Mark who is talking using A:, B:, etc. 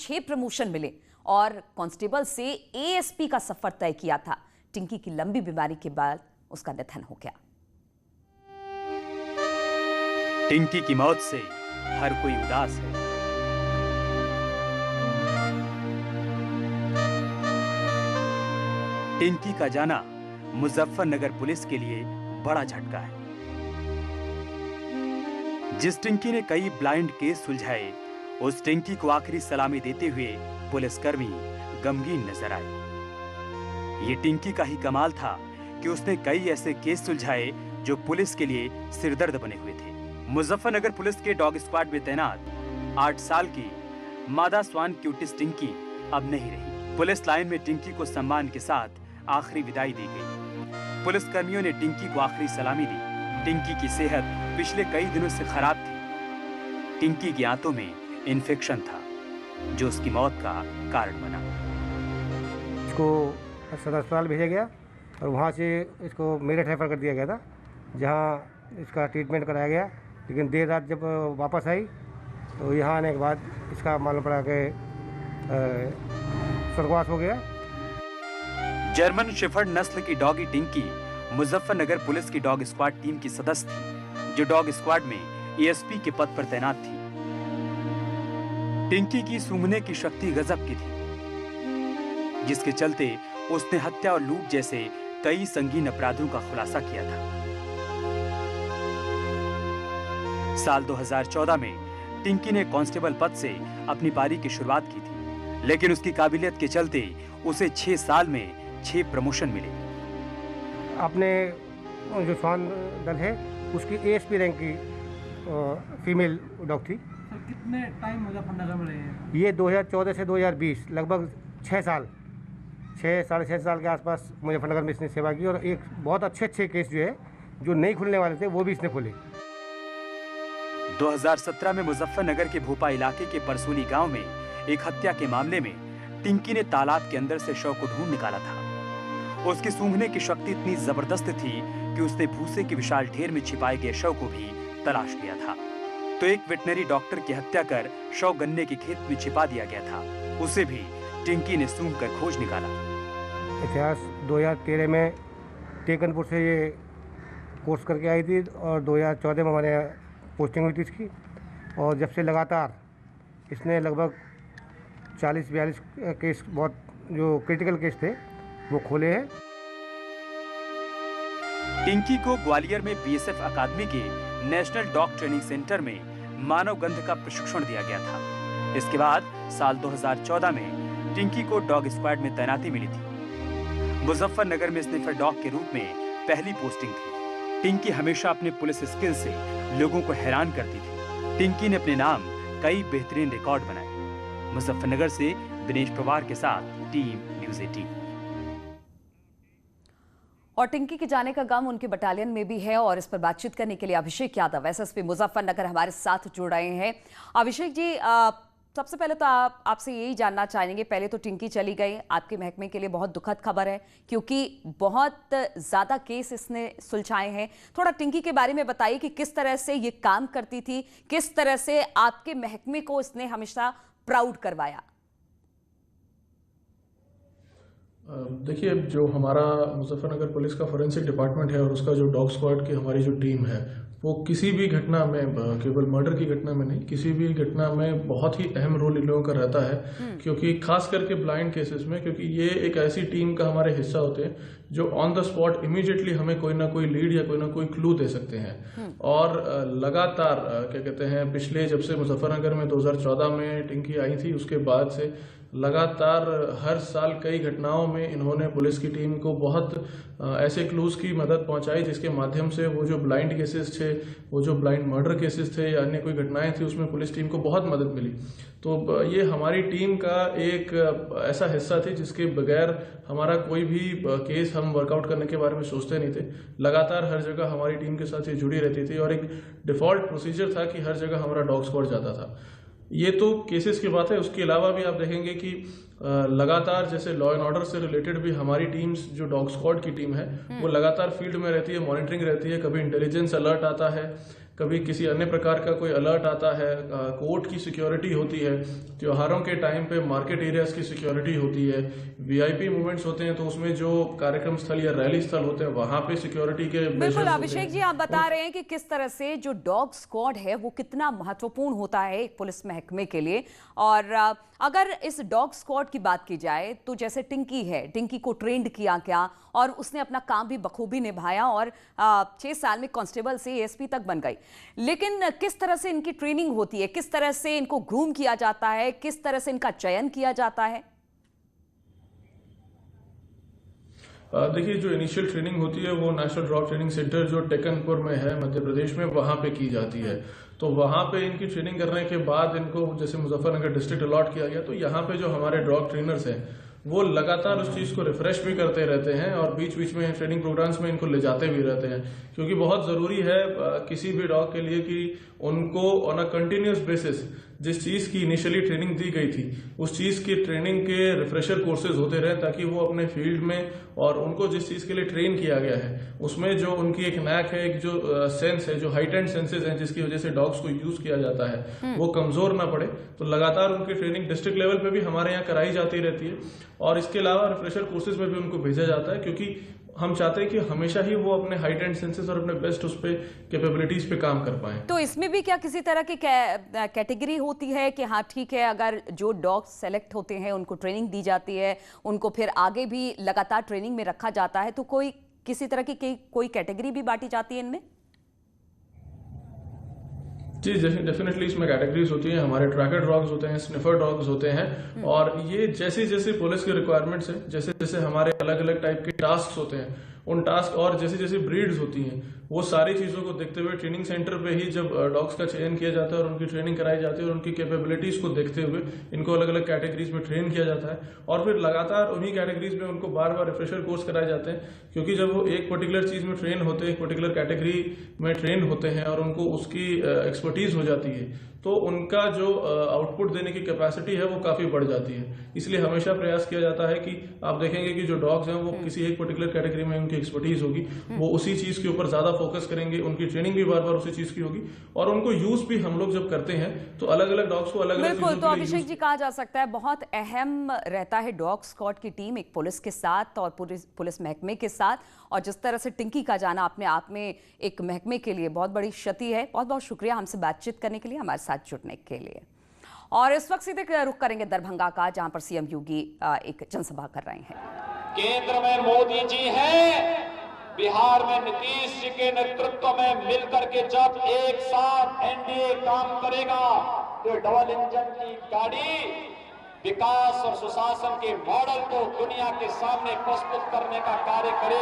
A: 6 promotion मिले और constable से एएसपी का सफर तय किया था। टिंकी की लंबी बीमारी के बाद उसका निधन हो गया।
B: टिंकी की मौत से हर कोई उदास है। टिंकी का जाना मुजफ्फरनगर पुलिस के लिए बड़ा झटका है। जिस टिंकी ने कई ब्लाइंड केस सुलझाए, उस टिंकी को आखिरी सलामी देते हुए पुलिसकर्मी गमगीन नजर आए। ये टिंकी का ही कमाल था कि उसने कई ऐसे केस सुलझाए जो पुलिस के लिए सिरदर्द बने हुए थे। मुजफ्फरनगर पुलिस के डॉग स्क्वाड में तैनात 8 साल की मादा स्वान क्यूटिस टिंकी अब नहीं रही। पुलिस लाइन में टिंकी को सम्मान के साथ आखिरी विदाई दी गई। पुलिसकर्मियों ने टिंकी को आखिरी सलामी दी। टिंकी की सेहत पिछले कई दिनों से खराब थी। टिंकी की आंतों में इन्फेक्शन था जो उसकी मौत का कारण बना।
C: इसको सदर अस्पताल भेजा गया और वहाँ से इसको मेरठ रेफर कर दिया गया था, जहाँ इसका ट्रीटमेंट कराया गया। लेकिन देर रात जब वापस आई तो यहाँ आने के बाद इसका मालूम पड़ा कि स्वर्गवास हो गया।
B: जर्मन शेफर्ड नस्ल की डॉगी टिंकी मुजफ्फरनगर पुलिस की डॉग स्क्वाड टीम की सदस्य थी, जो डॉग स्क्वाड में एएसपी के पद पर तैनात थी। टिंकी की सूंघने की शक्ति गजब की थी, जिसके चलते उसने हत्या और लूट जैसे कई संगीन अपराधों का खुलासा किया था। साल 2014 में टिंकी ने कांस्टेबल पद से अपनी पारी की शुरुआत की थी, लेकिन उसकी काबिलियत के चलते उसे 6 साल में 6 प्रमोशन मिले।
C: अपने जो स्वान दल है उसकी एएसपी रैंक की फीमेल डॉग थी।
D: कितने टाइम मुजफ्फरनगर में रहे हैं?
C: ये 2014 से 2020 लगभग 6 साल, 6 साढ़े 6 साल के आसपास मुजफ्फरनगर में इसने सेवा की। और एक बहुत अच्छे केस जो है जो नहीं खुलने वाले थे वो भी इसने खोले।
B: 2017 में मुजफ्फरनगर के भोपा इलाके के परसोली गांव में एक हत्या के मामले में टिंकी ने तालाब के अंदर से शव को ढूंढ निकाला था। उसकी सूंघने की शक्ति इतनी जबरदस्त थी कि उसने भूसे के विशाल ढेर में छिपाए गए शव को भी तलाश लिया था। तो एक वेटनरी डॉक्टर की हत्या कर शव गन्ने के खेत में छिपा दिया गया था, उसे भी टिंकी ने सूंघ कर खोज निकाला।
C: इतिहास 2013 में टेकनपुर से ये कोर्स करके आई थी और 2014 में हमारे पोस्टिंग हुई थी इसकी। और जब से लगातार इसने लगभग 40-42 केस, बहुत जो क्रिटिकल केस थे वो खोले हैं।
B: टिंकी को ग्वालियर में बीएसएफ अकादमी के नेशनल डॉग ट्रेनिंग सेंटर में मानव गंध का प्रशिक्षण दिया गया था। इसके बाद साल 2014 में टिंकी को डॉग स्क्वाड में तैनाती मिली थी। मुजफ्फरनगर में स्निफर डॉग के रूप में पहली पोस्टिंग थी। टिंकी हमेशा अपने पुलिस स्किल से लोगों को हैरान करती थी। टिंकी ने अपने नाम कई बेहतरीन रिकॉर्ड बनाए। मुजफ्फरनगर से दिनेश पवार के साथ टीम न्यूज़ 18।
A: और टिंकी के जाने का गम उनके बटालियन में भी है और इस पर बातचीत करने के लिए अभिषेक यादव एसएसपी मुजफ्फरनगर हमारे साथ जुड़ रहे हैं। अभिषेक जी, सबसे पहले तो आपसे यही जानना चाहेंगे, पहले तो टिंकी चली गई, आपके महकमे के लिए बहुत दुखद खबर है क्योंकि बहुत ज़्यादा केस इसने सुलझाए हैं। थोड़ा टिंकी के बारे में बताइए कि किस तरह से ये काम करती थी, किस तरह से आपके महकमे को इसने हमेशा प्राउड करवाया।
E: देखिए, जो हमारा मुजफ्फरनगर पुलिस का फोरेंसिक डिपार्टमेंट है और उसका जो डॉग स्क्वाड की हमारी जो टीम है, वो किसी भी घटना में, केवल मर्डर की घटना में नहीं, किसी भी घटना में बहुत ही अहम रोल इन लोगों का रहता है। क्योंकि खास करके ब्लाइंड केसेस में, क्योंकि ये एक ऐसी टीम का हमारे हिस्सा होते हैं जो ऑन द स्पॉट इमीडिएटली हमें कोई ना कोई लीड या कोई ना कोई क्लू दे सकते हैं। और लगातार क्या कहते हैं, पिछले जब से मुजफ्फरनगर में 2014 में टिंकी आई थी, उसके बाद से लगातार हर साल कई घटनाओं में इन्होंने पुलिस की टीम को बहुत ऐसे क्लूज की मदद पहुंचाई जिसके माध्यम से वो जो ब्लाइंड केसेस थे, वो जो ब्लाइंड मर्डर केसेस थे या अन्य कोई घटनाएं थी, उसमें पुलिस टीम को बहुत मदद मिली। तो ये हमारी टीम का एक ऐसा हिस्सा थी जिसके बगैर हमारा कोई भी केस हम वर्कआउट करने के बारे में सोचते नहीं थे। लगातार हर जगह हमारी टीम के साथ ये जुड़ी रहती थी और एक डिफ़ॉल्ट प्रोसीजर था कि हर जगह हमारा डॉग स्क्वाड जाता था। ये तो केसेस की बात है। उसके अलावा भी आप देखेंगे कि लगातार जैसे लॉ एंड ऑर्डर से रिलेटेड भी हमारी टीम्स, जो डॉग स्क्वाड की टीम है, वो लगातार फील्ड में रहती है, मॉनिटरिंग रहती है। कभी इंटेलिजेंस अलर्ट आता है, कभी किसी अन्य प्रकार का कोई अलर्ट आता है, कोर्ट की सिक्योरिटी होती है, त्योहारों के टाइम पे मार्केट एरियाज की सिक्योरिटी होती है, वीआईपी मूवमेंट्स होते हैं तो उसमें जो कार्यक्रम स्थल या रैली स्थल होते हैं वहां पे सिक्योरिटी के
A: बिल्कुल
E: measures होते
A: अभिषेक
E: हैं।
A: जी, आप बता रहे हैं कि किस तरह से जो डॉग स्क्वाड है वो कितना महत्वपूर्ण होता है एक पुलिस महकमे के लिए। और अगर इस डॉग स्क्वाड की बात की जाए तो जैसे टिंकी है, टिंकी को ट्रेंड किया गया और उसने अपना काम भी बखूबी निभाया और 6 साल में कांस्टेबल से एएसपी तक बन गई। लेकिन किस तरह से इनकी ट्रेनिंग होती है, किस तरह से इनको ग्रूम किया जाता है, किस तरह से इनका चयन किया जाता है?
E: देखिए, जो इनिशियल ट्रेनिंग होती है वो नेशनल डॉग ट्रेनिंग सेंटर जो टेकनपुर में है मध्य प्रदेश में, वहां पे की जाती है। तो वहां पे इनकी ट्रेनिंग करने के बाद इनको जैसे मुजफ्फरनगर डिस्ट्रिक्ट अलॉट किया गया, तो यहाँ पे जो हमारे डॉग ट्रेनर्स हैं वो लगातार उस चीज़ को रिफ्रेश भी करते रहते हैं और बीच बीच में ट्रेनिंग प्रोग्राम्स में इनको ले जाते भी रहते हैं, क्योंकि बहुत ज़रूरी है किसी भी डॉग के लिए कि उनको ऑन अ कंटिन्यूस बेसिस जिस चीज़ की इनिशियली ट्रेनिंग दी गई थी उस चीज़ की ट्रेनिंग के रिफ्रेशर कोर्सेज होते रहे, ताकि वो अपने फील्ड में और उनको जिस चीज़ के लिए ट्रेन किया गया है उसमें जो उनकी एक नैक है, एक जो सेंस है, जो हाइटेंड सेंसेज हैं जिसकी वजह से डॉग्स को यूज किया जाता है वो कमजोर ना पड़े। तो लगातार उनकी ट्रेनिंग डिस्ट्रिक्ट लेवल पे भी हमारे यहाँ कराई जाती रहती है और इसके अलावा रिफ्रेशर कोर्सेज में भी उनको भेजा जाता है, क्योंकि हम चाहते हैं कि हमेशा ही वो अपने हाइट एंड सेंसेस और अपने बेस्ट उस पे कैपेबिलिटीज पे काम कर पाए।
A: तो इसमें भी क्या किसी तरह की कैटेगरी होती है कि हाँ ठीक है, अगर जो डॉग सेलेक्ट होते हैं उनको ट्रेनिंग दी जाती है, उनको फिर आगे भी लगातार ट्रेनिंग में रखा जाता है, तो कोई किसी तरह की कोई कैटेगरी भी बांटी जाती है इनमें?
E: जी, डेफिनेटली इसमें कैटेगरीज होती हैं। हमारे ट्रैकर डॉग्स होते हैं, स्निफर डॉग्स होते हैं और ये जैसे जैसे पुलिस के रिक्वायरमेंट्स हैं, जैसे जैसे हमारे अलग अलग टाइप के टास्क होते हैं, उन टास्क और जैसे जैसे ब्रीड्स होती हैं वो सारी चीज़ों को देखते हुए ट्रेनिंग सेंटर पे ही जब डॉग्स का चयन किया जाता है और उनकी ट्रेनिंग कराई जाती है और उनकी कैपेबिलिटीज को देखते हुए इनको अलग अलग कैटेगरीज में ट्रेन किया जाता है और फिर लगातार उन्हीं कैटेगरीज में उनको बार बार रिफ्रेशर कोर्स कराए जाते हैं, क्योंकि जब वो एक पर्टिकुलर चीज़ में ट्रेन होते हैं, एक पर्टिकुलर कैटेगरी में ट्रेन होते हैं और उनको उसकी एक्सपर्टीज हो जाती है तो उनका जो आउटपुट देने की कैपेसिटी है वो काफ़ी बढ़ जाती है। इसलिए हमेशा प्रयास किया जाता है कि आप देखेंगे कि जो डॉग्स हैं वो किसी एक पर्टिकुलर कैटेगरी में उनकी एक्सपर्टीज होगी, वो उसी चीज़ के ऊपर ज़्यादा फोकस करेंगे, उनकी ट्रेनिंग भी बार बार उसी चीज़ की होगी और उनको यूज़ भी हम लोग जब करते हैं तो अलग अलग डॉग्स को अलग अलग
A: बिल्कुल। तो अभिषेक जी, कहा जा सकता है बहुत अहम रहता है डॉग स्क्वाड की टीम एक पुलिस के साथ और पुलिस महकमे के साथ, और जिस तरह से टिंकी का जाना अपने आप में एक महकमे के लिए बहुत बड़ी क्षति है। बहुत बहुत शुक्रिया हमसे बातचीत करने के लिए, हमारे साथ जुड़ने के लिए। और इस वक्त सीधे रुख करेंगे दरभंगा का, जहां पर सीएम योगी एक जनसभा कर रहे हैं।
F: केंद्र में मोदी जी हैं, बिहार में नीतीश जी के नेतृत्व में मिलकर के जब एक साथ एनडीए काम करेगा तो डबल इंजन की गाड़ी विकास और सुशासन के मॉडल को दुनिया के सामने प्रस्तुत करने का कार्य करेगी।